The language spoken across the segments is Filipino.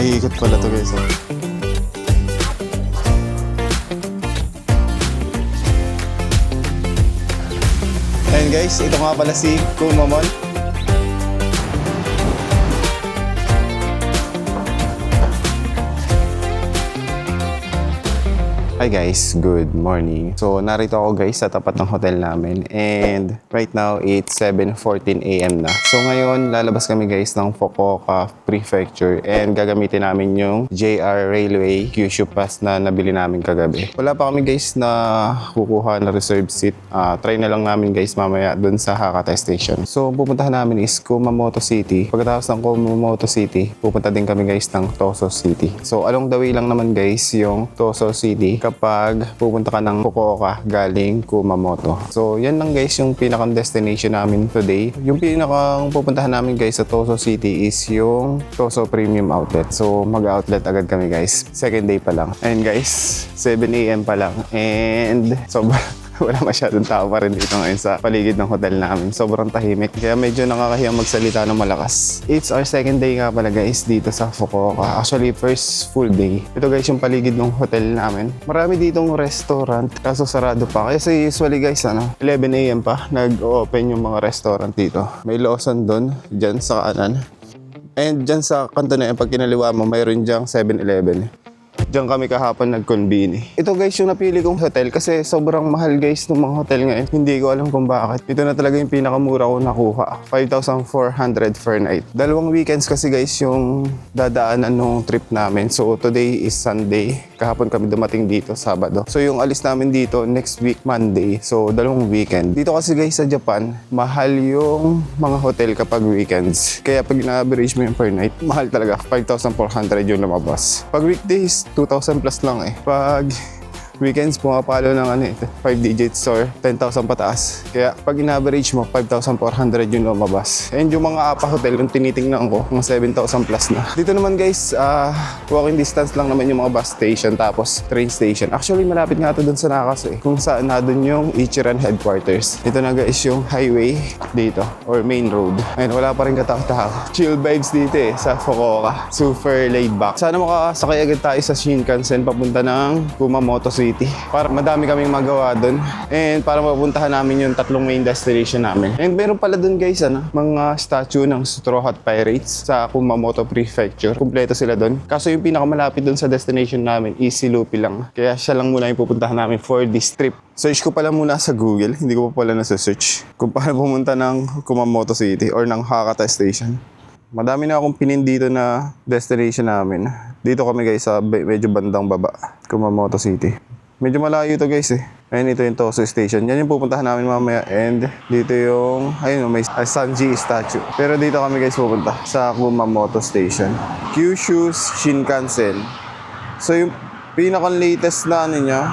Umiikot pala to guys. Oh. Ayan guys, ito nga pala si Kumamon. Hi guys, good morning. So narito ako guys sa tapat ng hotel namin and right now it's 7:14 AM na. So ngayon lalabas kami guys ng Fukuoka Prefecture and gagamitin namin yung JR Railway Kyushu Pass na nabili namin kagabi. Wala pa kami guys na kukuha na reserved seat. Try na lang namin guys mamaya dun sa Hakata Station. So pupuntahan namin is Kumamoto City. Pagkatapos ng Kumamoto City, pupunta din kami guys ng Toso City. So along the way lang naman guys yung Toso City kapag pupunta ka ng Fukuoka galing Kumamoto. So yan lang guys yung pinakang destination namin today. Yung pinakang pupuntahan namin guys sa Toso City is yung Toso Premium Outlet. So mag-outlet agad kami guys. Second day pa lang. And guys, 7 AM pa lang. And wala masyadong tao pa rin dito ngayon sa paligid ng hotel namin. Sobrang tahimik. Kaya medyo nakakahiyang magsalita ng malakas. It's our second day nga pala guys dito sa Fukuoka. Actually, first full day. Ito guys yung paligid ng hotel namin. Marami ditong restaurant. Kaso sarado pa. Kasi usually guys, 11 AM pa nag-open yung mga restaurant dito. May Lawson doon, dyan sa kanan. And dyan sa kanto na yan, pag kinaliwa mo, mayroon dyang 7-Eleven. Diyan kami kahapon nag-convene. Ito guys yung napili kong hotel kasi sobrang mahal guys ng mga hotel ngayon. Hindi ko alam kung bakit. Ito na talaga yung pinakamura ko nakuha. 5,400 per night. Dalawang weekends kasi guys yung dadaanan nung trip namin. So today is Sunday. Kahapon kami dumating dito, Sabado. So yung alis namin dito next week, Monday. So dalawang weekend. Dito kasi guys sa Japan, mahal yung mga hotel kapag weekends. Kaya pag na-average mo yung per night, mahal talaga. 5,400 yung lumabas. Pag weekdays, 2,000 plus lang eh. Pag weekends, pumapalo ng 5 digits or 10,000 pataas. Kaya pag in-average mo, 5,400 yung lumabas. And yung mga APA hotel, yung tinitingnan ko, mga 7,000 plus na. Dito naman guys, walking distance lang naman yung mga bus station tapos train station. Actually, malapit nga ito dun sa Nakasu eh. Kung saan na dun yung Ichiran headquarters. Ito na guys yung highway dito or main road. Ayun, wala pa rin katao-tao. Chill vibes dito eh sa Fukuoka. Super laid back. Sana makasakay agad tayo sa Shinkansen papunta ng Kumamoto City. Para madami kaming magawa doon and para mapuntahan namin yung tatlong main destination namin. And meron pala doon guys mga statue ng Straw Hat Pirates sa Kumamoto Prefecture. Kumpleto sila doon. Kaso yung pinakamalapit doon sa destination namin is si Lupi lang. Kaya siya lang muna yung pupuntahan namin for this trip. Search ko pala muna sa Google. Hindi ko pa pala nasa-search kung paano pumunta ng Kumamoto City or ng Hakata Station. Madami na akong pinin dito na destination namin. Dito kami guys sa medyo bandang baba, Kumamoto City. Medyo malayo to guys eh. Ayun, ito yung Toso Station. Yan yung pupuntahan namin mamaya. And dito yung, ayun, may Sanji statue. Pero dito kami guys pupunta sa Kumamoto Station. Kyushu Shinkansen. So yung pinaka-latest na niya,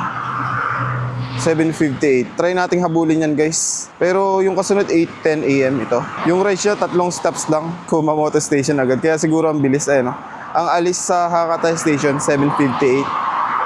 7:58. Try nating habulin yan guys. Pero yung kasunod 8:10 AM ito. Yung ride siya, 3 stops lang. Kumamoto Station agad. Kaya siguro ang bilis eh no. Ang alis sa Hakata Station, 7:58.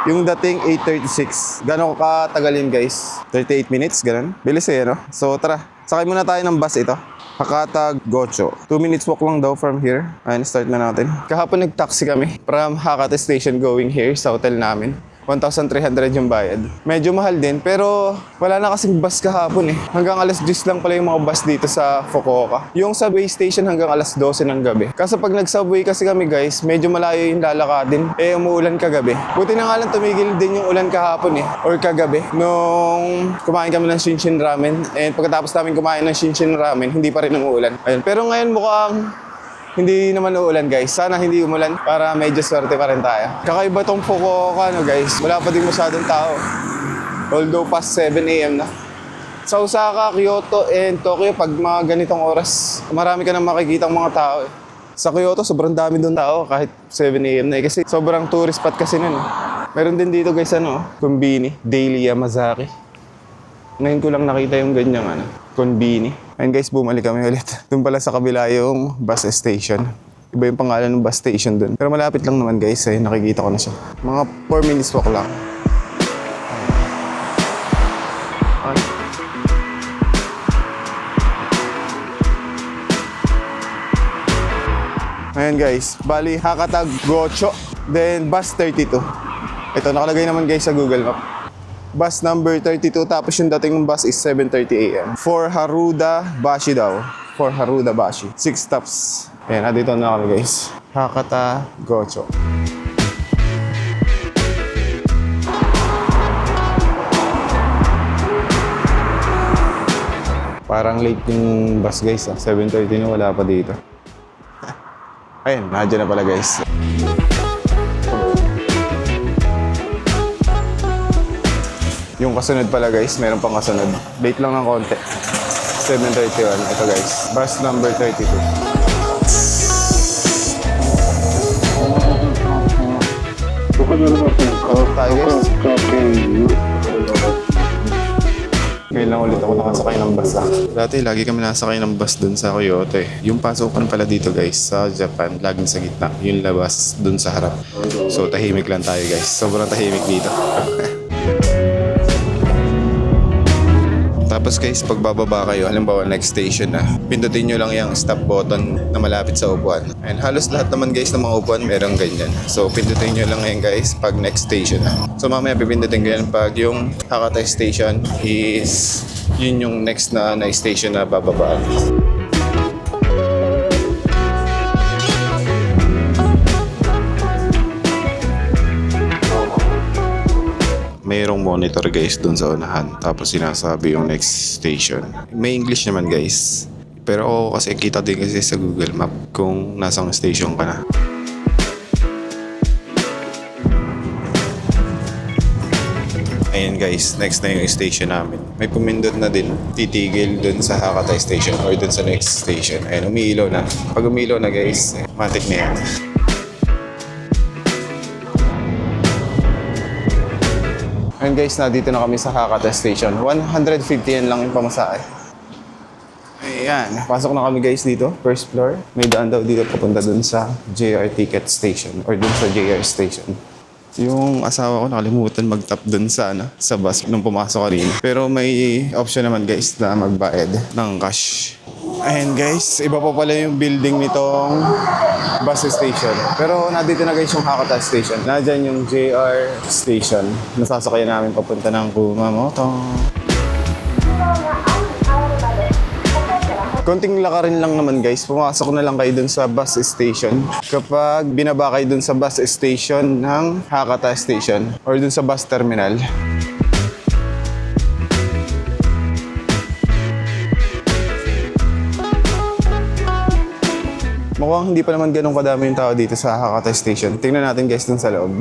Yung dating 8:36. Gano'n katagal yun guys? 38 minutes, gano'n? Bilis eh, no? So tara, sakay muna tayo ng bus ito. Hakata Gocho. 2 minutes walk lang daw from here. Ayun, start na natin. Kahapon nag-taxi kami from Hakata Station going here sa hotel namin. 1,300 yung bayad. Medyo mahal din, pero wala na kasing bus kahapon eh. Hanggang alas 10 lang pala yung mga bus dito sa Fukuoka. Yung subway station hanggang alas 12 ng gabi. Kasi pag nag-subway kasi kami guys, medyo malayo yung lalakadin. Eh, umuulan kagabi. Buti na nga lang tumigil din yung ulan kahapon eh. Or kagabi. Nung kumain kami ng Shinshin Ramen. And pagkatapos namin kumain ng Shinshin Ramen, hindi pa rin umuulan. Ayun. Pero ngayon mukhang hindi naman uulan guys. Sana hindi umulan para medyo swerte pa rin tayo. Kakaiba tong Fukuoka guys. Wala pa din masyadong tao. Although past 7 AM na. Sa Osaka, Kyoto, and Tokyo pag mga ganitong oras, marami ka nang makikitang mga tao eh. Sa Kyoto, sobrang dami doon tao kahit 7 AM na eh. Kasi sobrang tourist spot kasi nun. Meron din dito guys Konbini, Daily Yamazaki. Ngayon ko lang nakita yung ganyang Konbini. Ayun guys, bumalik kami ulit. Doon pala sa kabila yung bus station. Iba yung pangalan ng bus station doon. Pero malapit lang naman guys, nakikita ko na siya. Mga 4 minutes walk lang. Ayan guys, bali Hakata Gocho, then bus 32. Ito, nakalagay naman guys sa Google Map. Bus number 32, tapos yung dating ng bus is 7:30 a.m. For Haruda Bashi daw. For Haruda Bashi. 6 stops. Ayan, dito na kami guys. Hakata Gocho. Parang late yung bus guys 7:30 na, wala pa dito. Ayun, nandiyan na pala guys. Yung kasunod pala guys, meron pang kasunod. Late lang ng konti. 7:31. Ito guys, bus number 32. Tayo guys. Ngayon lang ulit ako nakasakay ng bus Dati, lagi kami nasakay ng bus dun sa Kyoto Yung pasukan pala dito guys, sa Japan, laging sa gitna. Yung labas dun sa harap. So, tahimik lang tayo guys. Sobrang tahimik dito. Tapos guys, pag bababa kayo, halimbawa next station na, pindutin nyo lang yung stop button na malapit sa upuan. And halos lahat naman guys ng mga upuan merong ganyan. So pindutin nyo lang yan guys pag next station na. So mamaya pipindutin ko yan pag yung Hakata station is yun yung next na station na bababaan. Mayroong monitor guys dun sa unahan. Tapos sinasabi yung next station. May English naman guys. Pero ako kasi kita din kasi sa Google Map kung nasang station ka na. Ayan guys, next na yung station namin. May pumindot na din. Titigil dun sa Hakata station or dun sa next station. Ayan, umiilaw na. Pag umiilaw na guys, matik na yan. Ayun guys, nandito na kami sa Hakata Station. 150 yan lang yung pamasahe. Ayan, pasok na kami guys dito. First floor. May daan daw dito papunta dun sa JR Ticket Station or dun sa JR Station. Yung asawa ko nakalimutan mag-tap dun sa, sa bus nung pumasok kanina. Pero may option naman guys na magbayad ng cash. Ayan guys, iba pa pala yung building nitong bus station. Pero nandito na guys yung Hakata Station. Nadyan yung JR Station. Nasasakayan namin papunta ng Kumamoto. Konting lakarin lang naman guys. Pumasok na lang kayo dun sa bus station. Kapag binaba kayo dun sa bus station ng Hakata Station or dun sa bus terminal. Mukhang hindi pa naman ganun kadami yung tao dito sa Hakata Station. Tingnan natin guys dun sa loob.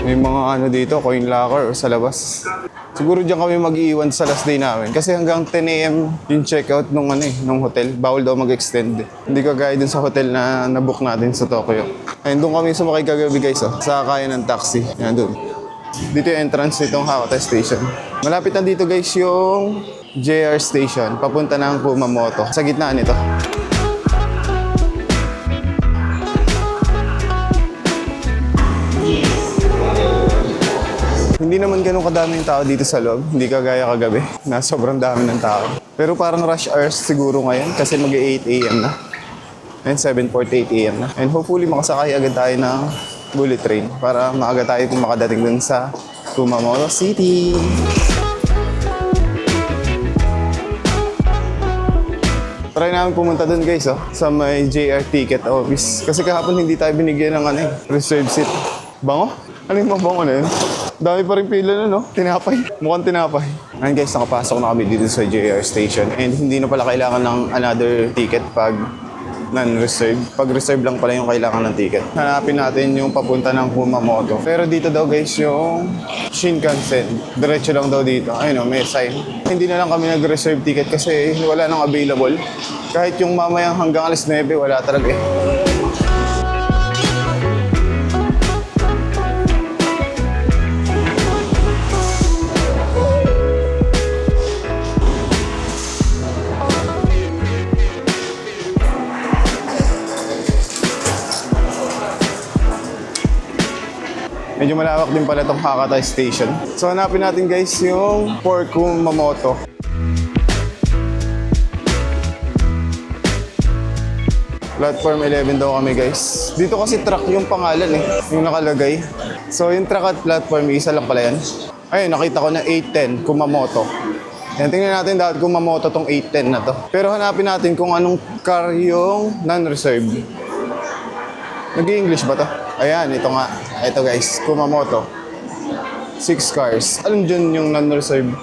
May mga ano dito, coin locker or sa labas. Siguro diyan kami mag-iiwan sa last day namin. Kasi hanggang 10 a.m. yung checkout nung hotel. Bawal daw mag-extend. Hindi kagaya dun sa hotel na nabook natin sa Tokyo. Ayun, doon kami sumakay kagabi guys. Sakay ng taxi. Yan doon. Dito yung entrance nitong Hakata Station. Malapit na dito guys yung JR Station, papunta ng Kumamoto. Sa gitna nito. Hindi naman ganun kadami yung tao dito sa loob. Hindi kagaya kagabi na sobrang dami ng tao. Pero parang rush hours siguro ngayon kasi mag-8 a.m. na. And 7:48 a.m. na. And hopefully makasakay agad tayo ng bullet train para maaga tayo kung makadating dun sa Kumamoto City. Try namin pumunta dun guys sa may JR Ticket Office. Kasi kahapon hindi tayo binigyan ng reserve seat. Bango? Ano yung bango na yun? Dami pa rin pila na Tinapay. Mukhang tinapay. Ayun guys, nakapasok na kami dito sa JR Station. And hindi na pala kailangan ng another ticket pag non-reserve. Pag reserve lang pala yung kailangan ng ticket. Hanapin natin yung papunta ng Kumamoto. Pero dito daw guys yung Shinkansen. Diretso lang daw dito. Ayun may sign. Hindi na lang kami nag-reserve ticket kasi wala nang available. Kahit yung mamayang hanggang alas 9, wala talaga Medyo malawak din pala itong Hakata Station. So hanapin natin guys yung for Kumamoto. Platform 11 daw kami guys. Dito kasi truck yung pangalan eh, yung nakalagay. So yung truck at platform, isa lang pala yan. Ayun, nakita ko na 810 Kumamoto. Yan, tingnan natin dahil Kumamoto tong 810 na to. Pero hanapin natin kung anong car yung non-reserve. Nag-i-English ba to? Ayan, ito nga. Ito guys, Kumamoto. 6 cars. Alam dyan yung non-reserve.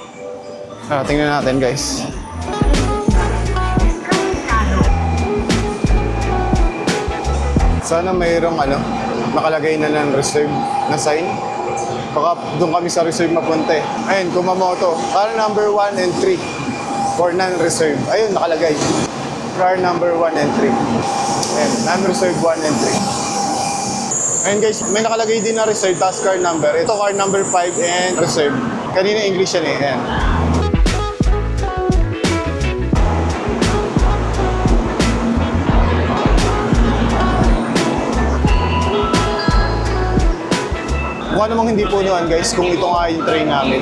Tingnan natin guys. Sana mayroong nakalagay na ng reserve na sign. Baka doon kami sa reserve mapunta eh. Ayun, Kumamoto. Car number 1 and 3 for non-reserve. Ayun, nakalagay. Car number 1 and 3. Ayun, non-reserve 1 and 3. Ayun guys, may nakalagay din na reserve, tapos car number. Ito car number 5 and reserve. Kanina English yan eh. Ayan. Mukha namang hindi punuan guys kung ito nga yung train namin.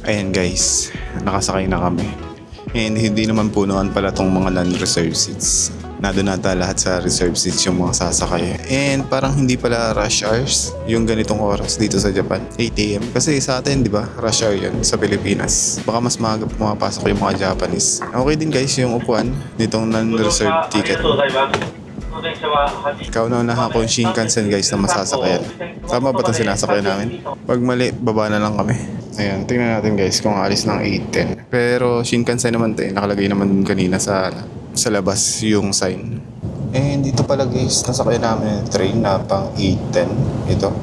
Ayan guys, nakasakay na kami. And hindi naman punuan pala tong mga non-reserve seats. Nandun nata lahat sa reserve seats yung mga sasakay. And parang hindi pala rush hours yung ganitong oras dito sa Japan. 8 AM. Kasi sa atin, di ba, rush hour yan sa Pilipinas. Baka mas maaga pumapasok yung mga Japanese. Okay din guys yung upuan nitong non-reserve ticket. Ikaw na akong Shinkansen guys na masasakayan. Tama ba itong sinasakayan namin? Pag mali, baba na lang kami. Ayan, tingnan natin guys kung alis ng 8:10. Pero Shinkansen naman ito eh. Nakalagay naman kanina sa labas yung sign. And dito pala guys, nasakayan namin yung train na pang 8:10. Ito.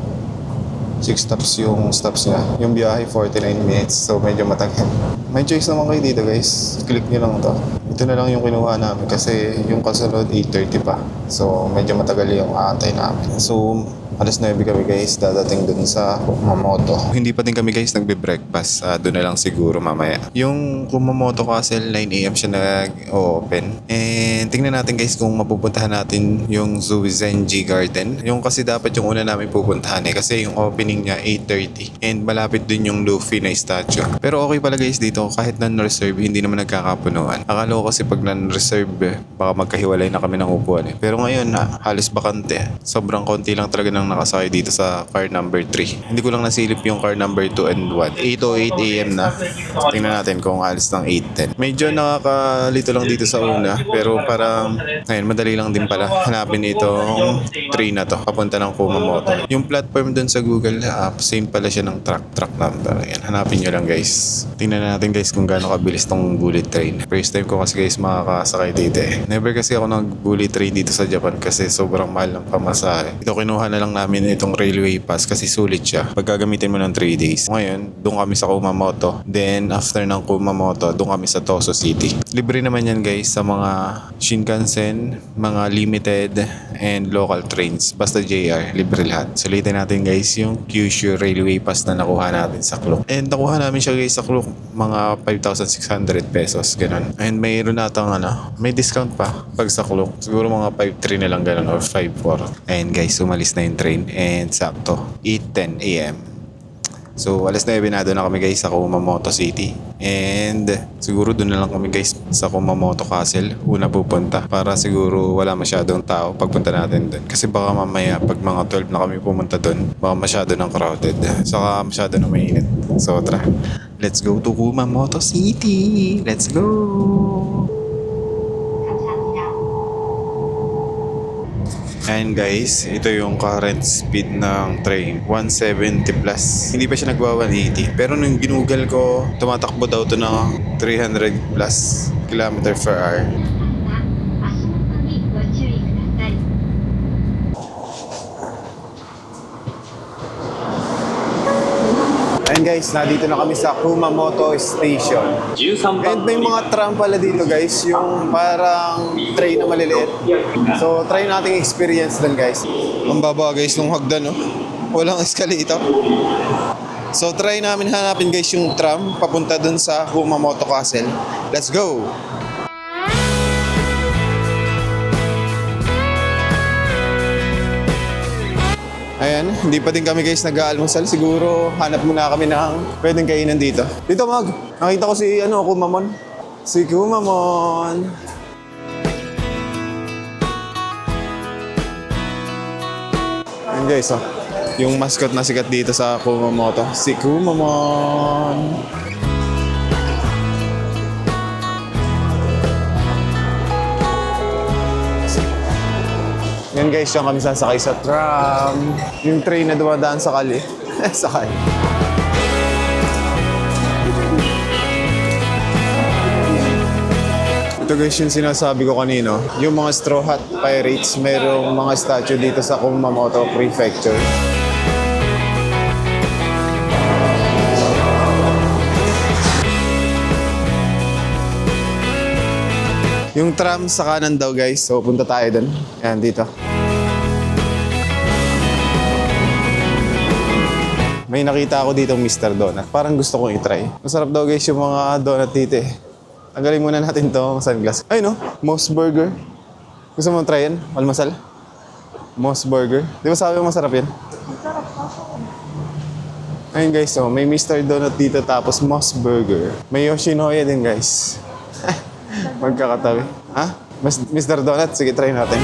6 stops yung stops niya. Yung biyahe 49 minutes. So medyo matagal. May choice naman kayo dito guys. Click nyo lang to. Ito na lang yung kinuha namin kasi yung kasunod 8:30 pa. So medyo matagal yung aantay namin. So alas 9 kami guys, dadating dun sa Kumamoto. Hindi pa din kami guys nagbe-breakfast. Doon na lang siguro mamaya. Yung Kumamoto Castle, 9 AM siya nag-open. And tingnan natin guys kung mapupuntahan natin yung Zuizenji Garden. Yung kasi dapat yung una namin pupuntahan eh. Kasi yung opening niya 8:30. And malapit din yung Luffy na statue. Pero okay pala guys dito, kahit non-reserve, hindi naman nagkakapunuan. Akala ko kasi pag non-reserve, baka magkahiwalay na kami ng upuan eh. Pero ngayon halos bakante. Sobrang konti lang talaga ng nakasakay dito sa car number 3. Hindi ko lang nasilip yung car number 2 and 1. 8:08 AM na. Tingnan natin kung alis ng 8:10. Medyo nakakalito lang dito sa una, pero parang ngayon madali lang din pala hanapin itong 3 na to papunta ng Kumamoto. Yung platform dun sa Google same pala siya ng truck number. Ayan, hanapin nyo lang guys. Tingnan natin guys kung gaano kabilis tong bullet train. First time ko kasi guys makakasakay dito eh. Never kasi ako nag-bullet train dito sa Japan kasi sobrang mahal ng pamasahe. Ito kinuha na lang namin itong railway pass kasi sulit siya pag gagamitin mo ng 3 days. Ngayon, doon kami sa Kumamoto. Then, after ng Kumamoto, doon kami sa Tosu City. Libre naman yan guys sa mga Shinkansen, mga limited, and local trains. Basta JR, libre lahat. Sulitin natin guys yung Kyushu Railway Pass na nakuha natin sa Klook. And nakuha namin siya guys sa Klook, mga 5,600 pesos, ganun. And mayroon natang may discount pa pag sa Klook. Siguro mga 5,300 na lang ganun or 5,400. And guys, umalis na yung train and sakto 8:10 AM. So alas 9 na doon na kami guys sa Kumamoto City. And siguro doon na lang kami guys sa Kumamoto Castle una pupunta para siguro wala masyadong tao pagpunta natin doon. Kasi baka mamaya pag mga 12 na kami pumunta doon, baka masyado ng crowded. Saka masyado ng mainit. So tara, let's go to Kumamoto City. Let's go! And guys, ito yung current speed ng train, 170 plus. Hindi pa siya nagwa 180. Pero nung ginugal ko, tumatakbo daw to ng 300 plus kilometer per hour. And guys, nandito na kami sa Kumamoto Station. And may mga tram pala dito guys, yung parang train na maliliit. So try nating experience din guys. Ang baba guys nung hagdan, no? Walang escalator. So try namin hanapin guys yung tram papunta dun sa Kumamoto Castle. Let's go! Ayan Ayan, hindi pa din kami guys nag-aalmusal. Siguro hanap muna kami ng pwedeng kainan dito. Dito Mag, nakita ko si Kumamon. Si Kumamon. Ayan guys, oh. Yung mascot na sikat dito sa Kumamoto. Si Kumamon. Yan guys, yung kami sasakay sa tram. Yung train na dumadaan sa kali. Sakay. Ito guys yung sinasabi ko kanino. Yung mga Straw Hat Pirates, merong mga statue dito sa Kumamoto Prefecture. Yung tram sa kanan daw guys, so punta tayo dun. Ayan, dito. May nakita ako dito Mr. Donut. Parang gusto kong i-try. Masarap daw guys yung mga donut dito eh. Tanggalin muna natin to sunglass. Ay no, Moss Burger. Gusto mo try yan? Almasal? Moss Burger. Di ba sabi mo masarap yan? Masarap pa. Ayun guys, so may Mr. Donut dito tapos Moss Burger. May Yoshinoya din guys. Magkakatabi. Ha? Mr. Donut? Sige, try natin.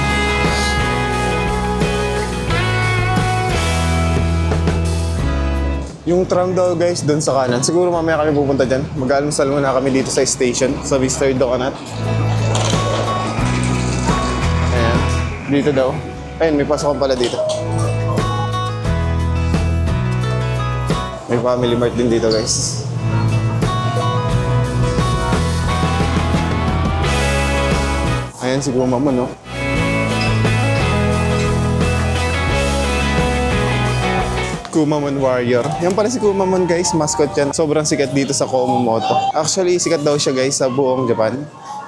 Yung tram daw guys, doon sa kanan. Siguro mamaya kami pupunta dyan. Mag-almusal muna kami dito sa station, sa Mr. Donut. Ayan. Dito daw. Ayun, may pasokan pala dito. May Family Mart din dito guys. Ayan si Kumamon, no? Kumamon Warrior. Yan pala si Kumamon guys, mascot yan. Sobrang sikat dito sa Kumamoto. Actually, sikat daw siya guys sa buong Japan.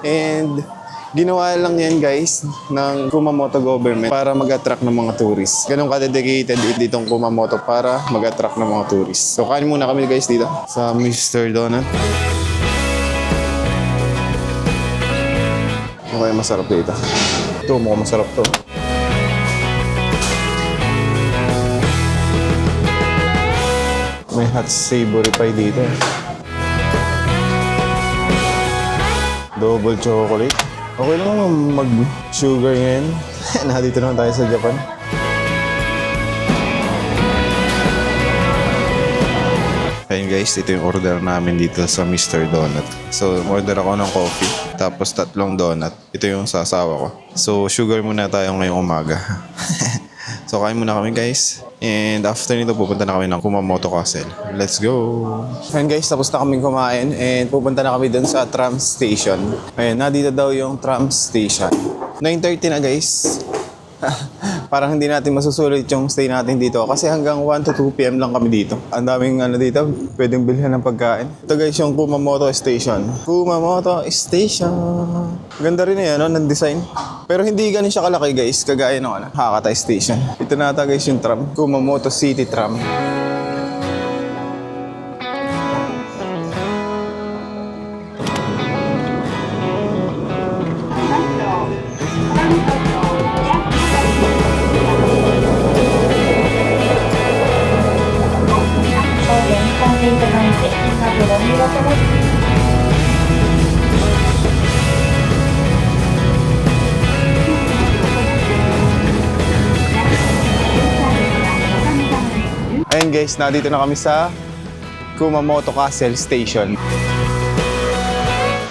And ginawa lang yan guys ng Kumamoto government para mag-attract ng mga tourists. Ganun ka-dedicated ditong Kumamoto para mag-attract ng mga tourists. So kain muna kami guys dito sa Mr. Donut. Okay, masarap dito. Ito, mukhang masarap to. May hot savory pie dito. Double chocolate. Okay lang mag-sugar ngayon. Nandito naman tayo sa Japan. Ayun guys, ito yung order namin dito sa Mr. Donut. So, order ako ng coffee, tapos 3 donut. Ito yung sasawa ko. So, sugar muna tayo ngayong umaga. So, kain muna kami guys. And after nito, pupunta na kami ng Kumamoto Castle. Let's go! Ayun guys, tapos na kami kumain and pupunta na kami dun sa tram station. Ayun, nandito daw yung tram station. 9:30 na guys. Parang hindi natin masusulit yung stay natin dito kasi hanggang 1 to 2 p.m. lang kami dito. Ang daming dito, pwedeng bilhan ng pagkain. Ito guys yung Kumamoto Station. Kumamoto Station. Ganda rin yan, no, ng design. Pero hindi ganun siya kalaki guys, kagaya ng Hakata Station. Ito na ata guys yung tram, Kumamoto City Tram. Ayun guys, nandito na kami sa Kumamoto Castle Station.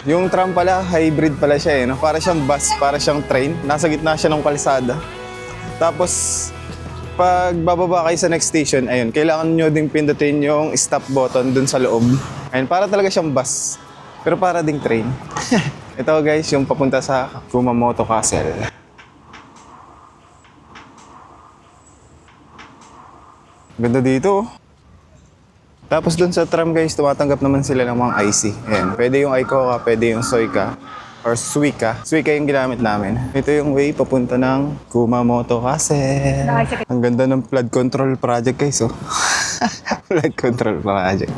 Yung tram pala, hybrid pala siya eh. No? Para siyang bus, para siyang train. Nasa gitna siya ng kalsada. Tapos, pag bababa kayo sa next station, ayun, kailangan nyo ding pindutin yung stop button dun sa loob. Ayun, para talaga siyang bus. Pero para ding train. Ito guys, yung papunta sa Kumamoto Castle. Ganda dito. Tapos dun sa tram guys, tumatanggap naman sila ng mga IC. Ayan, pwede yung Icoca, pwede yung Soica, or Suica. Suica yung ginamit namin. Ito yung way papunta ng Kumamoto Castle. Ang ganda ng flood control project guys, oh. Flood control project.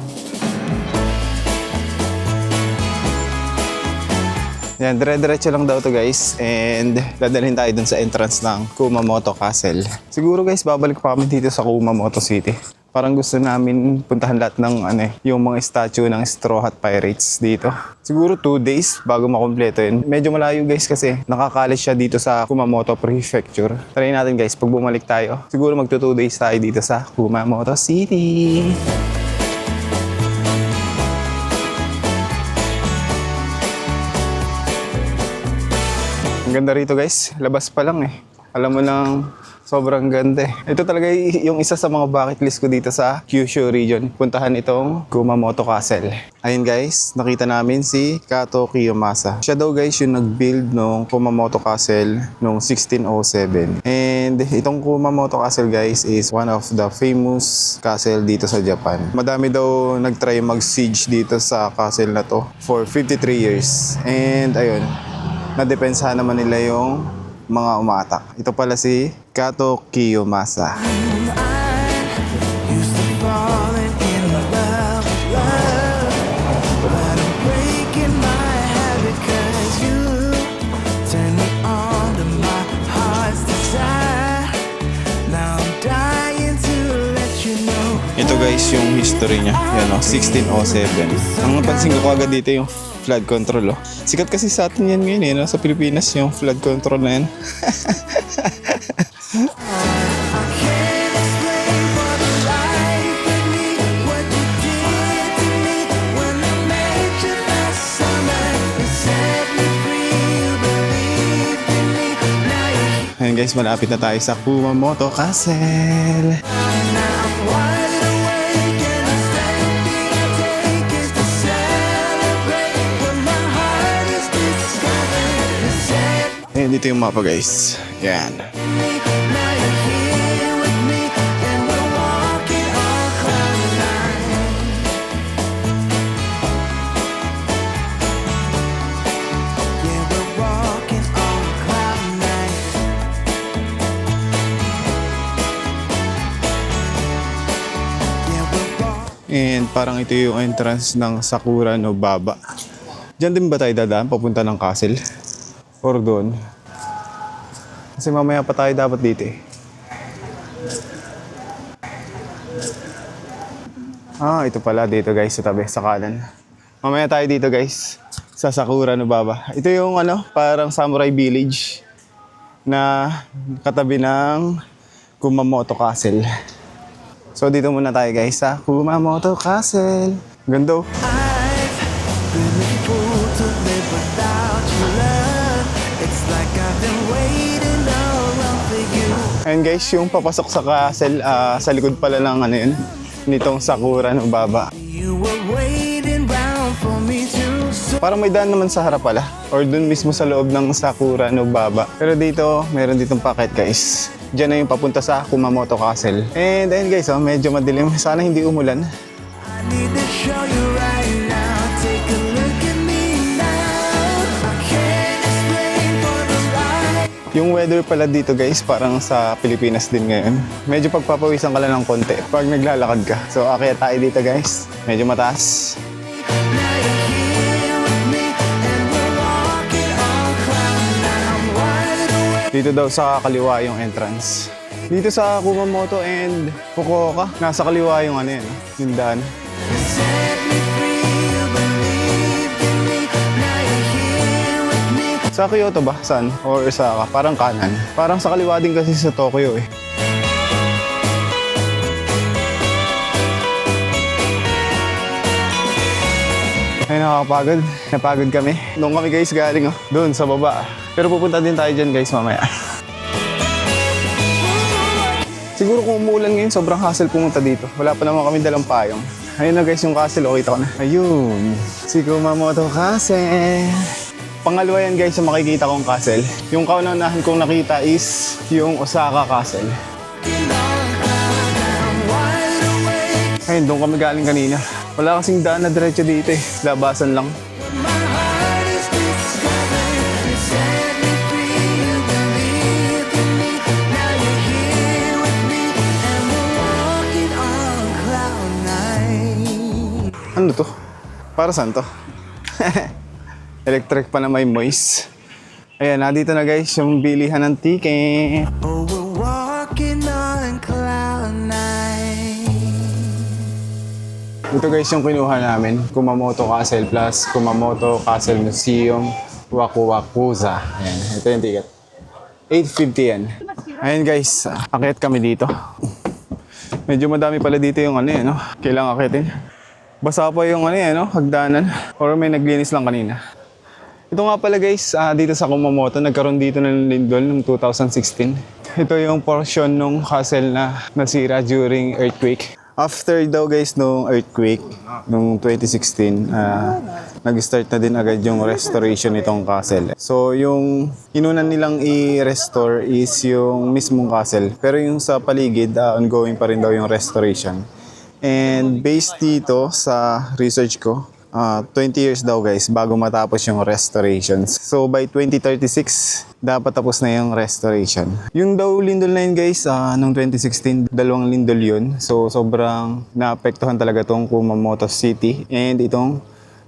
Yan, dire-diretso lang daw to guys. And dadalhin tayo dun sa entrance ng Kumamoto Castle. Siguro guys, babalik pa kami dito sa Kumamoto City. Parang gusto namin puntahan lahat ng yung mga statue ng Straw Hat Pirates dito. Siguro 2 days bago makumpleto yun. Medyo malayo guys kasi nakakalis siya dito sa Kumamoto Prefecture. Try natin guys, pag bumalik tayo, siguro magto 2 days tayo dito sa Kumamoto City. Ang ganda rito guys, labas pa lang Alam mo lang, sobrang ganda Ito talaga yung isa sa mga bucket list ko dito sa Kyushu region. Puntahan itong Kumamoto Castle. Ayun guys, nakita namin si Kato Kiyomasa. Siya daw guys yung nag-build ng Kumamoto Castle noong 1607. And itong Kumamoto Castle guys is one of the famous castle dito sa Japan. Madami daw nag-try mag-siege dito sa castle na to for 53 years. And ayun, nadepensahan naman nila yung mga umatak. Ito pala si Kato Kiyomasa. Ito guys yung history niya. Yan 1607. Ang napansin ko agad dito yung flood control Sikat kasi sa atin yan ngayon sa Pilipinas yung flood control na yan. Ayun guys, malapit na tayo sa Kumamoto Castle. Ayan, dito yung mapa guys. Yan. And parang ito yung entrance ng Sakura no Baba. Diyan din ba tayo dadaan papunta ng castle? Or doon? Kasi mamaya pa tayo dapat dito ito pala dito guys sa tabi, sa kanan. Mamaya tayo dito guys sa Sakura no Baba. Ito yung parang samurai village na katabi ng Kumamoto Castle. So dito muna tayo guys sa Kumamoto Castle. Ganda Ayun guys, yung papasok sa castle, sa likod pala ng yun, nitong Sakura no Baba. Parang may daan naman sa harap pala, or dun mismo sa loob ng Sakura no Baba. Pero dito, meron ditong packet guys. Diyan na yung papunta sa Kumamoto Castle. And ayun guys, medyo madilim. Sana hindi umulan. Yung weather pala dito guys, parang sa Pilipinas din ngayon. Medyo pagpapawisan ka lang ng konti pag naglalakad ka. So akyat tayo dito guys. Medyo mataas. Dito daw sa kaliwa yung entrance. Dito sa Kumamoto and Fukuoka, nasa kaliwa yung yung daan. Sa Kyoto ba? Saan? Or Osaka? Parang kanan. Parang sa kaliwa din kasi sa Tokyo Ay, nakakapagod. Napagod kami. Doon kami guys galing doon sa baba. Pero pupunta din tayo dyan guys mamaya. Siguro kung umuulan ngayon, sobrang hassle pumunta dito. Wala pa naman kami dalang payong. Ayun na guys yung castle. O, kita ko na. Ayun. Si Kumamoto Castle. Pangalawa yan guys yung makikita kong castle. Yung kaunahan kong nakita is yung Osaka Castle. Ayun, doon kami galing kanina. Wala kasing daan na diretso dito Labasan lang. Ano to? Para saan to? Electric pa na may moist. Ayan, nandito na guys yung bilihan ng ticket. Oh, we're walking on cloud nine. Ito guys yung kinuha namin. Kumamoto Castle plus Kumamoto Castle Museum Waku Wakuza. Ayan, ito yung ticket. 850 yan. Ayan guys, akyat kami dito. Medyo madami pala dito yung ano yan, no? Kailangan akyatin. Basa pa yung ano yan, no? Hagdanan. Or may naglinis lang kanina. Ito nga pala guys, dito sa Kumamoto, nagkaroon dito ng lindol noong 2016. Ito yung portion ng castle na nasira during earthquake. After daw guys nung earthquake, noong 2016, nag-start na din agad yung restoration nitong castle. So yung inunan nilang i-restore is yung mismong castle. Pero yung sa paligid, ongoing pa rin daw yung restoration. And based dito sa research ko, 20 years daw guys bago matapos yung restorations. So by 2036, dapat tapos na yung restoration. Yung daw lindol na yun guys, noong 2016, dalawang lindol yun. So sobrang naapektuhan talaga tong Kumamoto City and itong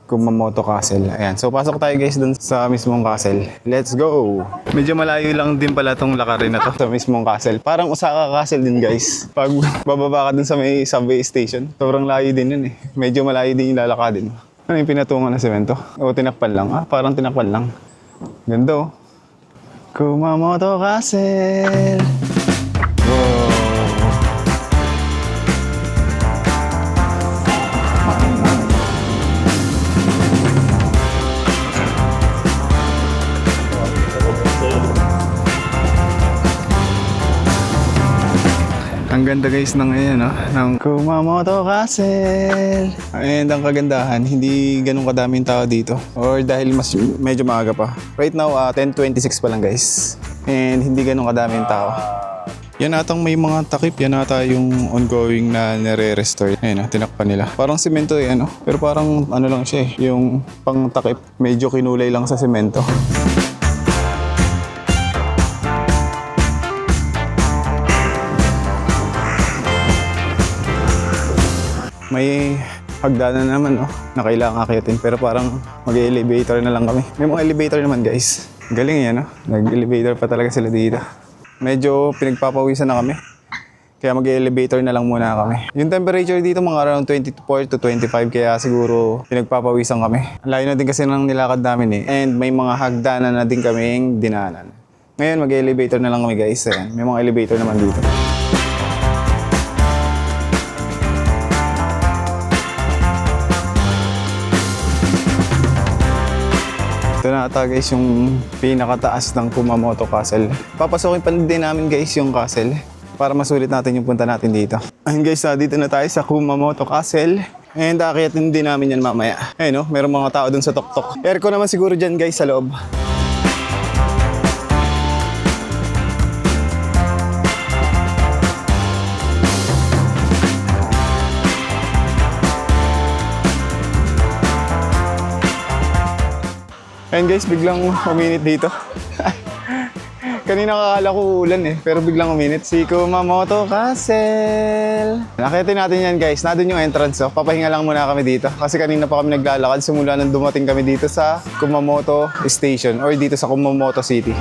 Kumamoto Castle. Ayan. So pasok tayo guys dun sa mismong castle. Let's go! Medyo malayo lang din pala tong lakarin na to sa mismong castle. Parang Osaka Castle din guys. Pag bababa ka dun sa may subway station, sobrang layo din yun eh. Medyo malayo din yung lalakadin. Ano yung pinatungan na semento? O tinakpan lang? Parang tinakpan lang. Ganda oh. Kumamoto Castle! Wow! Ang ganda guys ng ayan, no? Ng Kumamoto Castle. And ang kagandahan, hindi ganun kadaming tao dito. Or dahil medyo maaga pa. Right now, 10:26 pa lang guys. And hindi ganun kadaming tao. Yan atang may mga takip. Yan ata yung ongoing na nire-restore. Ayan, tinakpan nila. Parang semento eh, ano? Pero parang ano lang siya eh. Yung pang takip, medyo kinulay lang sa semento. May hagdanan naman, no, na kailangan akyatin. Pero parang mag-elevator na lang kami. May mga elevator naman, guys. Galing yan, no? Nag-elevator pa talaga sila dito. Medyo pinagpapawisan na kami. Kaya mag-elevator na lang muna kami. Yung temperature dito mga around 24 to 25. Kaya siguro pinagpapawisan kami. Layo na din kasi ng nilakad namin eh. And may mga hagdanan na din kaming dinanan. Ngayon mag-elevator na lang kami, guys. Ayan. May mga elevator naman dito. Ito na ata guys yung pinakataas ng Kumamoto Castle. Papasokin pa din namin guys yung castle para masulit natin yung punta natin dito. Ayun guys, dito na tayo sa Kumamoto Castle. And akyatin din namin yan mamaya. Ayun no, meron mga tao dun sa tuktok. Aircon naman siguro dyan guys sa loob. Ayun guys, biglang uminit dito. Kanina kakala ko ulan eh, pero biglang uminit. Si Kumamoto Castle. Nakita natin yan guys, nandun yung entrance oh. Papahinga lang muna kami dito. Kasi kanina pa kami naglalakad simula nang dumating kami dito sa Kumamoto Station or dito sa Kumamoto City.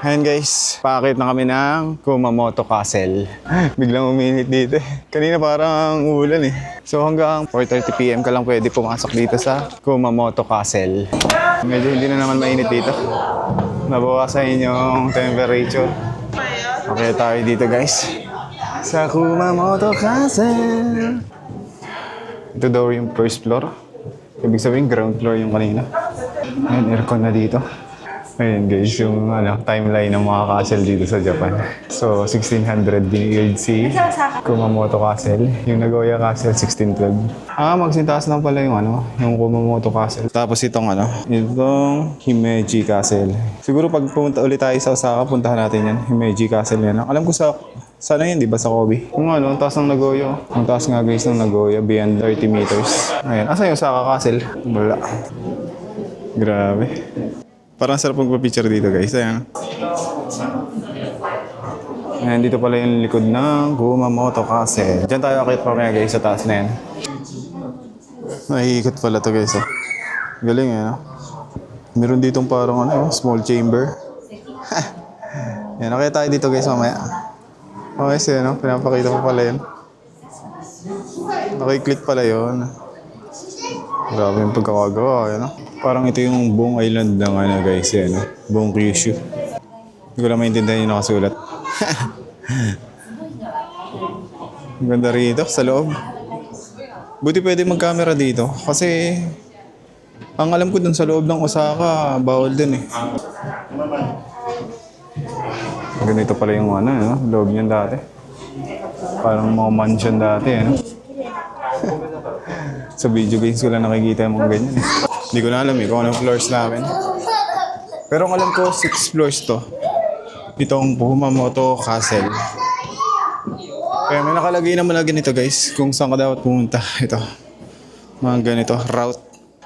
Ayan guys, paakit na kami ng Kumamoto Castle. Biglang uminit dito eh. Kanina parang ulan eh. So hanggang 4:30 PM ka lang pwede pumasok dito sa Kumamoto Castle. Medyo hindi na naman mainit dito. Nabawasan yung temperature. Okay tayo dito guys. Sa Kumamoto Castle. Ito daw yung first floor. Ibig sabihin ground floor yung kanina. Ayan, aircon na dito. Ayun guys, yung timeline ng mga castle dito sa Japan. So, 1600 binild si Kumamoto Castle. Yung Nagoya Castle, 1612. Magsintaas lang pala yung yung Kumamoto Castle. Tapos itong itong Himeji Castle. Siguro pag pumunta ulit tayo sa Osaka, puntahan natin yan. Himeji Castle yan. Alam ko sana yun, di ba, sa Kobe? Yung ang taas ng Nagoya. Ang taas nga guys ng Nagoya, beyond 30 meters. Ayan, asa yung Osaka Castle? Wala. Grabe. Parang sarap magpa-picture dito guys. Ayan. Ayan, dito pala yung likod ng Kumamoto Castle. Diyan tayo akit pa guys sa taas na yan. Naiikot pala to guys. Galing Meron ditong parang small chamber. Yan, okay tayo dito guys mamaya. Okay, so pinapakita mo pala yun. Nakiklit pala yun. Grabe yung pagkakagawa, Parang ito yung buong island ng guys, buong Kyushu. Hindi ko lang maintindihan yung nakasulat. Ang ganda rito, sa loob. Buti pwede mag-camera dito, kasi ang alam ko dun sa loob ng Osaka, bawal din Ganito pala yung loob niyan dati. Parang mga mansion dati, Sa video games ko lang nakikita yung mga ganyan. Hindi ko na alam kung anong floors namin. Pero ang alam ko, 6 floors to. Itong Kumamoto Castle. Kaya may nakalagay naman na ganito guys, kung saan ka dapat pumunta. Ito. Mga ganito, route.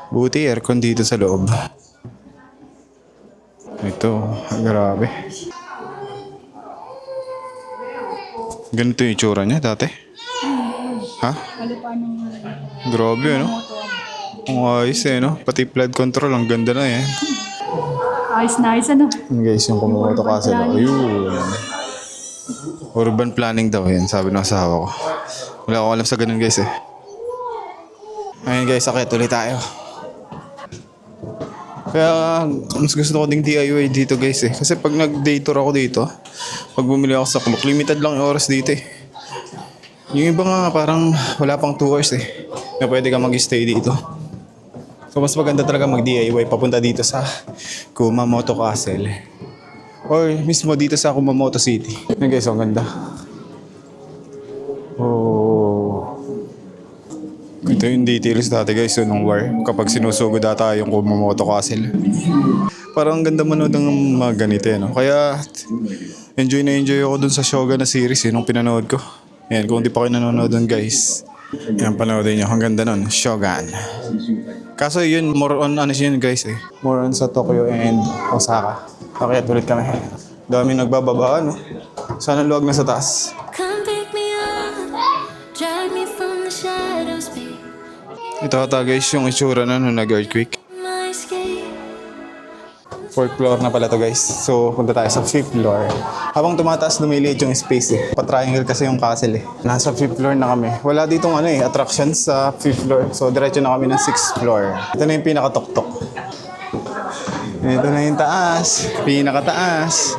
Buti aircon dito sa loob. Ito, grabe. Ganito yung itsura niya dati. Ha? Grabe, Ang ayos Pati flood control, ang ganda na Ayos na ayos, Guys, yung Kumamoto Castle. Ayun. Urban planning daw yan, sabi ng asawa ko. Wala akong alam sa ganun guys Ayun guys, akit ulit tayo. Kaya mas gusto ko ding DIY dito guys Kasi pag nag-day tour ako dito, pag bumili ako sa Klook, limited lang yung oras dito Yung iba nga parang wala pang 2 hours na pwede ka mag-stay dito. So mas maganda talaga mag-DIY papunta dito sa Kumamoto Castle. Or mismo dito sa Kumamoto City. Yan guys, ang ganda. Oh. Ito yung details dati guys nung war. Kapag sinusugod data yung Kumamoto Castle. Parang ang ganda manood ng mga ganito Kaya enjoy na enjoy ako dun sa Shogun na series nung pinanood ko. Yan, kung di pa kayo nanonood dun guys. Yan, panoodin nyo. Ang ganda nun. Shogun. Kaso yun, more on yun guys More on sa Tokyo and Osaka. Kaya ulit kami. Dami nagbababa Sana luwag na sa taas. Come pick me up, drag me from the shadows, babe. Ito ata guys yung itsura na nung nag-earthquake. My escape. 4th floor na pala to guys. So punta tayo sa 5th floor. Habang tumataas lumiliit yung space Pa-triangle kasi yung castle Nasa 5th floor na kami. Wala ditong attractions sa 5th floor. So diretso na kami ng 6th floor. Ito na yung pinaka-tok-tok. Ito na yung taas. Pinaka-taas.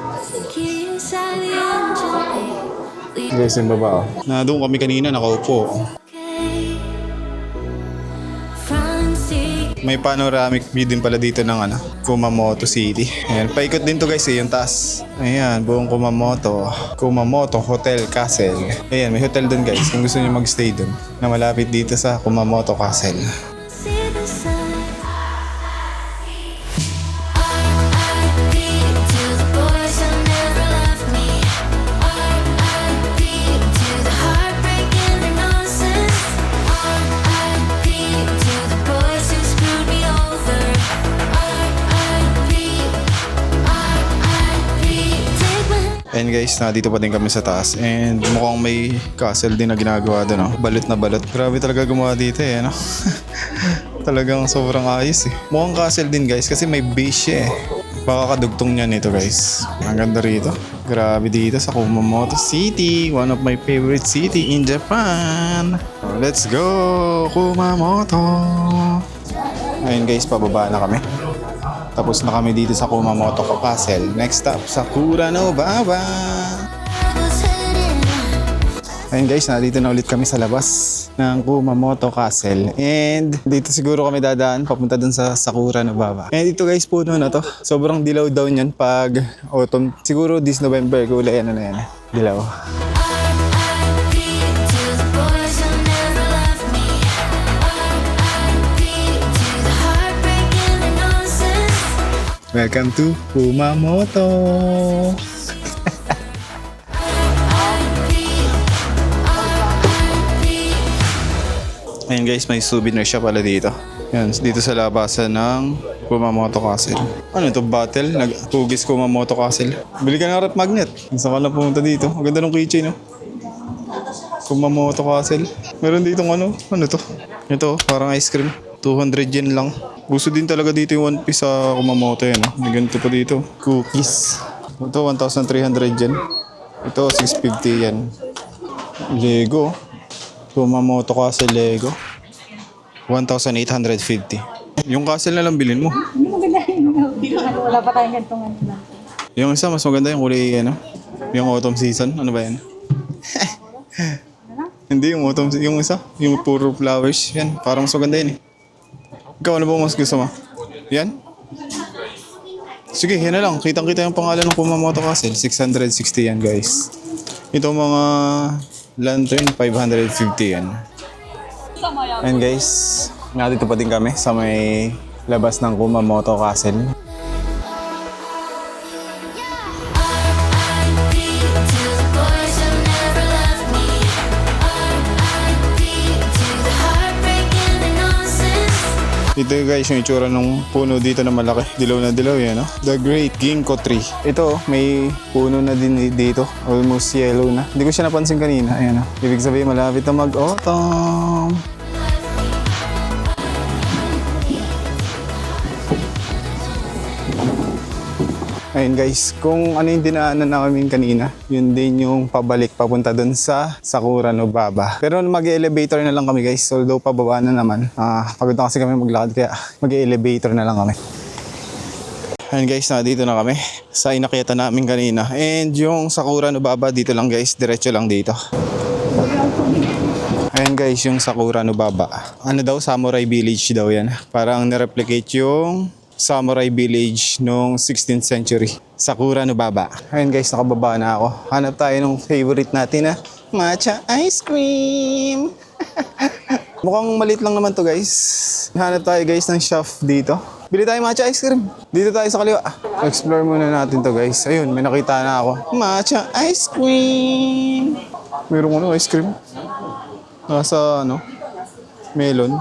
Key inside the engine, babe. Guys, yung baba Na doon kami kanina nakaupo. Okay. Front seat. May panoramic view din pala dito ng Kumamoto City. Ayan, paikot din to guys yung taas. Ayan, buong Kumamoto Hotel Castle. Ayan, may hotel dun guys kung gusto niyo magstay dun na malapit dito sa Kumamoto Castle. See the sun. R.I.P. to the boys who never left me. R.I.P. to the heartbreak and the nonsense. R.I.P. to the boys who screwed me over. R.I.P. R.I.P. Take my hand. Ayan guys, dito pa din kami sa taas and mukhang may castle din na ginagawa doon Balot na balot. Grabe talaga gumawa dito Talagang sobrang ayos Mukhang castle din guys kasi may base siya Baka kadugtong niya nito guys. Ang ganda rito. Grabe dito sa Kumamoto City. One of my favorite city in Japan. Let's go Kumamoto! Ayun guys, pababa na kami. Tapos na kami dito sa Kumamoto Castle. Next stop, Sakura no Baba. I was heading Ayun guys, nandito na ulit kami sa labas ng Kumamoto Castle. And dito siguro kami dadaan papunta dun sa Sakura no Baba. And dito guys, puno na to. Sobrang dilaw daw niyan pag autumn. Siguro this November, kulay ano na yan. Dilaw. R.I.P. to the boys who never left me. R.I.P. to the heartbreak and the nonsense. Welcome to Kumamoto! Ayun guys, may souvenir shop pala dito. Yan, dito sa labasan ng Kumamoto Castle. Ano ito, battle? Nag-hugis Kumamoto Castle. Bili ka ng rep magnet. Saan ka lang pumunta dito? Ang ganda ng keychain, no? Kumamoto Castle. Meron dito ano to? Ito, parang ice cream. 200 yen lang. Gusto din talaga dito yung One Piece sa Kumamoto yan. No? May ganito pa dito. Cookies. Ito, 1,300 yen. Ito, 650 yen. Lego. Kumamoto Castle Lego. 1,850. Yung castle na lang bilhin mo. Hindi maganda yun. Wala pa tayong ganitong ano lang. Yung isa, mas maganda yung kulay, ano? Yung autumn season. Ano ba yan? Hindi, yung autumn, yung isa. Yung puro flowers. Yan, parang mas maganda yan eh. Ikaw, ano ba mas gusto mo? Yan? Sige, yan na lang. Kitang-kita yung pangalan ng Kumamoto Castle. 660 yan, guys. Ito mga lantern, 550 yan. And guys, nandito pa din kami sa may labas ng Kumamoto Castle. R.I.P. to the boys who never left me. R.I.P. to the heartbreak and the nonsense. Ito guys yung itsura ng puno dito na malaki. Dilaw na dilaw yan, no? The Great Ginkgo Tree. Ito, may puno na din dito. Almost yellow na. Hindi ko siya napansin kanina. Ayan, no? Ibig sabihin malapit na mag-autumn. Ayun guys, kung ano yung dinaanan namin kanina, yun din yung pabalik papunta dun sa Sakura no Baba. Pero mag-elevator na lang kami guys, although pababa na naman. Pagod na kasi kami maglakad kaya mag-elevator na lang kami. Ayun guys, dito na kami sa inakyatan namin kanina. And yung Sakura no Baba dito lang guys, diretso lang dito. Ayun guys, yung Sakura no Baba. Ano daw, Samurai Village daw yan. Parang nireplicate yung Samurai Village noong 16th century. Sakura no Baba. Ayun guys, nakababa na ako. Hanap tayo ng favorite natin na matcha ice cream. Mukhang maliit lang naman to guys. Hanap tayo guys ng shop dito. Bili tayo matcha ice cream. Dito tayo sa kaliwa. Explore muna natin to guys. Ayun, may nakita na ako. Matcha ice cream. Mayroong ice cream. Nasa melon.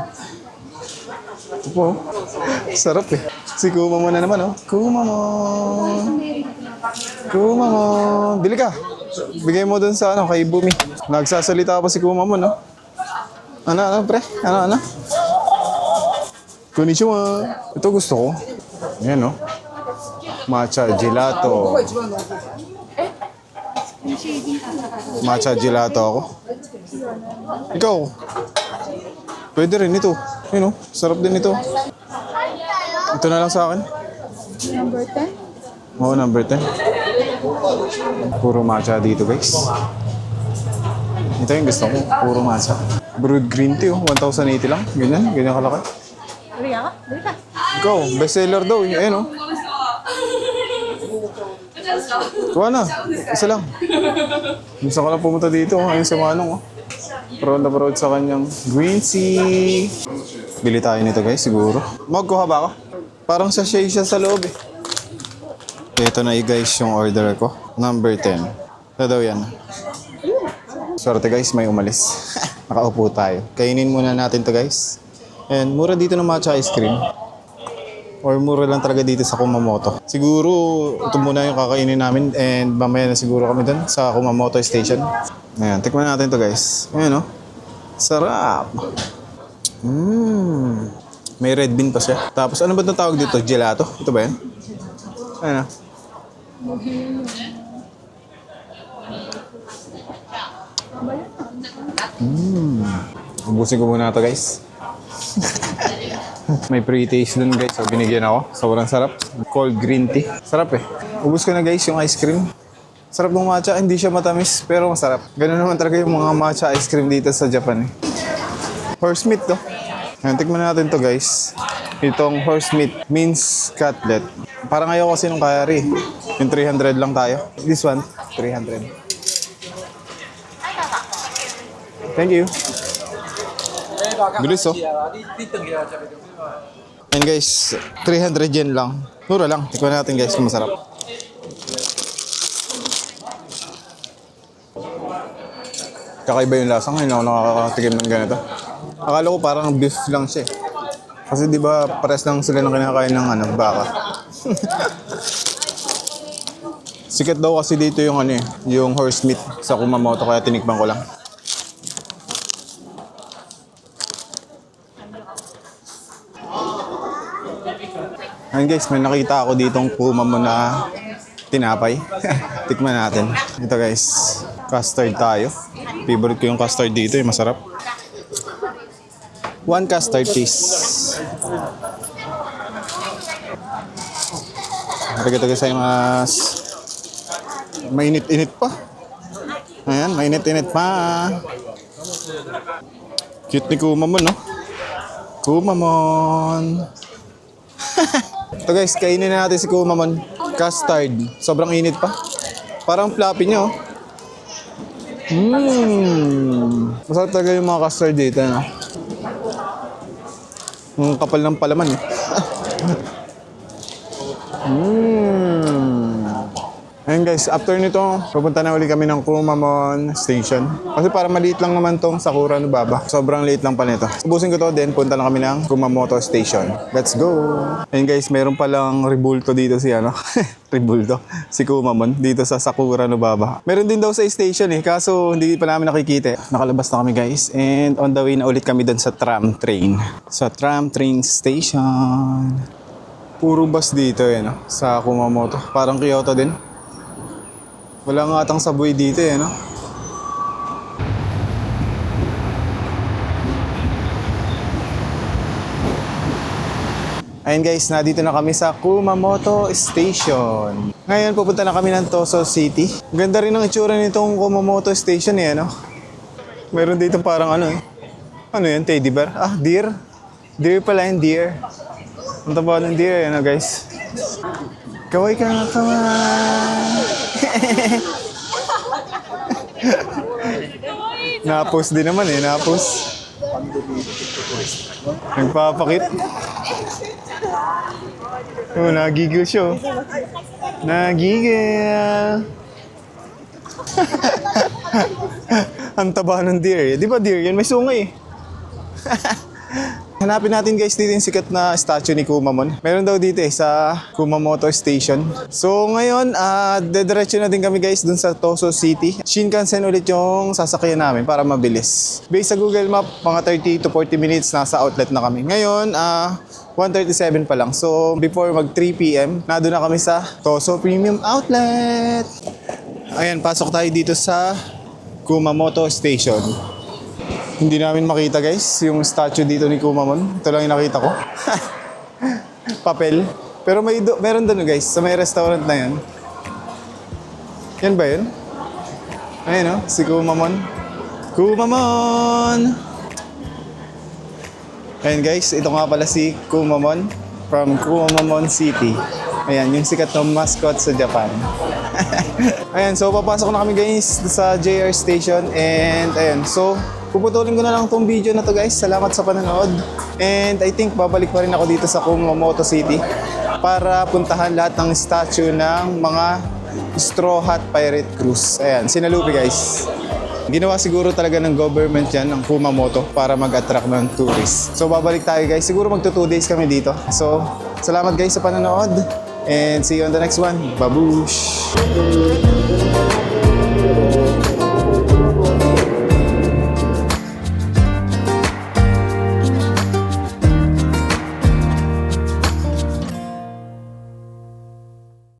Ito po. Sarap eh. Si Kumamon na naman, oh. Kumamon. Kumamon. Bili ka. Bigay mo dun sa kay Bumi. Nagsasalita pa si Kumamon, no? Ano, pre? Ano? Konnichiwa. Ito gusto ko. Ayan, no? Matcha gelato. Matcha gelato ako. Ikaw. Pwede rin ito. Ayun, no? Sarap din ito. Ito na lang sa akin. Number 10? Oo, number 10. Puro matcha dito, guys. Ito yung gusto ko. Puro matcha. Brewed green tea, 1,080 lang. Ganyan kalaki. Bili ka? Bili ka. Ikaw, bestseller daw. Ayun, oh. Kuha na. Isa lang. Gusto ko lang pumunta dito. Ayun si Manong, oh. Proud na proud sa kanyang green tea. Bili tayo nito, guys, siguro. Magkuha ba ako? Parang sachet siya sa loob eh. Ito na guys yung order ko. Number 10. Ito daw yan. Swerte guys, may umalis. Nakaupo tayo. Kainin muna natin to guys. And mura dito ng matcha ice cream. Or mura lang talaga dito sa Kumamoto. Siguro ito muna yung kakainin namin. And mamaya na siguro kami dun sa Kumamoto Station. Ayan, tikman natin to guys. Ayan, oh. Sarap. May red bean pa siya. Tapos ano ba itong tawag dito? Gelato? Ito ba yan? Ano? Ubusin ko muna ito guys. May pre-taste dun guys. So binigyan ako. Sobrang sarap. Cold green tea. Sarap eh. Ubus ko na guys yung ice cream. Sarap ng matcha, hindi siya matamis, pero masarap. Ganun naman talaga yung mga matcha ice cream dito sa Japan eh. Horse meat to. Ayan, tikman natin to guys. Itong horse meat means cutlet. Parang ayaw kasi nung curry. Yung 300 lang tayo. This one, 300. Thank you. Bilis oh. And guys, 300 yen lang. Mura lang. Tikman natin guys kung masarap. Kakaiba yung lasa. Ngayon ako nakakatikim ng ganito. Akala ko parang beef lang siya. Kasi di ba pares lang sila ng kinakain ng baka. Sikat daw kasi dito yung yung horse meat sa Kumamoto kaya tinikman ko lang. Ayun guys, may nakita ako ditong Kumamo na tinapay. Tikman natin. Ito guys, custard tayo. Favorite ko yung custard dito, yung masarap. 1 custard please. Arigatou gozaimasu. Mainit-init pa. Ayan, mainit-init pa. Cute ni Kumamon, no? Kumamon. Ito guys, kainin na natin si Kumamon. Custard. Sobrang init pa. Parang floppy niya, oh. Masarap talaga yung mga custard dito, no? Ang kapal ng palaman, eh. Ayun guys, after nito, pupunta na ulit kami ng Kumamon Station. Kasi para maliit lang naman tong Sakura no Baba. Sobrang liit lang pa nito. Ubusin ko to, then punta na kami ng Kumamoto Station. Let's go! Ayun guys, meron palang rebulto dito si rebulto. Si Kumamon dito sa Sakura no Baba. Meron din daw sa station eh, kaso hindi pa namin nakikita. Nakalabas na kami guys, and on the way na ulit kami doon sa tram train. Sa tram train station. Puro bus dito eh, no? Sa Kumamoto. Parang Kyoto din. Wala nga atang subway dito eh, no? Ayun guys, nandito na kami sa Kumamoto Station. Ngayon, pupunta na kami ng Toso City. Ganda rin ang itsura nitong Kumamoto Station eh, no? Meron dito parang ano yan, teddy bear? Ah, deer? Deer pala yung deer. Ang taba ng deer, ano guys? Kaway ka nga, kaway! Napos din naman eh, napos. Nagpapakit. Oh, nagigil siya. Nagigil. Ang taba ng deer eh. Di ba deer yan? May sungay eh. Hanapin natin guys dito yung sikat na statue ni Kumamon. Meron daw dito eh sa Kumamoto Station. So ngayon, dediretso na din kami guys dun sa Toso City. Shinkansen ulit yung sasakyan namin para mabilis. Based sa Google Map, mga 30 to 40 minutes nasa outlet na kami. Ngayon, 1:37 pa lang. So before mag 3 PM, nado na kami sa Toso Premium Outlet. Ayan, pasok tayo dito sa Kumamoto Station. Hindi namin makita guys, yung statue dito ni Kumamon. Ito lang yung nakita ko. Papel. Pero meron doon guys, sa may restaurant na yan. Yan ba yun? Ayun o, si Kumamon. Kumamon! Ayun guys, ito nga pala si Kumamon from Kumamon City. Ayan, yung sikat na mascot sa Japan. Ayan, so papasok na kami guys sa JR Station. And ayun, so puputulin ko na lang tong video na to guys. Salamat sa panonood. And I think babalik pa rin ako dito sa Kumamoto City para puntahan lahat ng statue ng mga Straw Hat Pirate Cruise. Ayan, sinalupi guys. Ginawa siguro talaga ng government yan, ng Kumamoto, para mag-attract ng tourists. So babalik tayo guys. Siguro magto 2 days kami dito. So salamat guys sa panonood. And see you on the next one. Babush!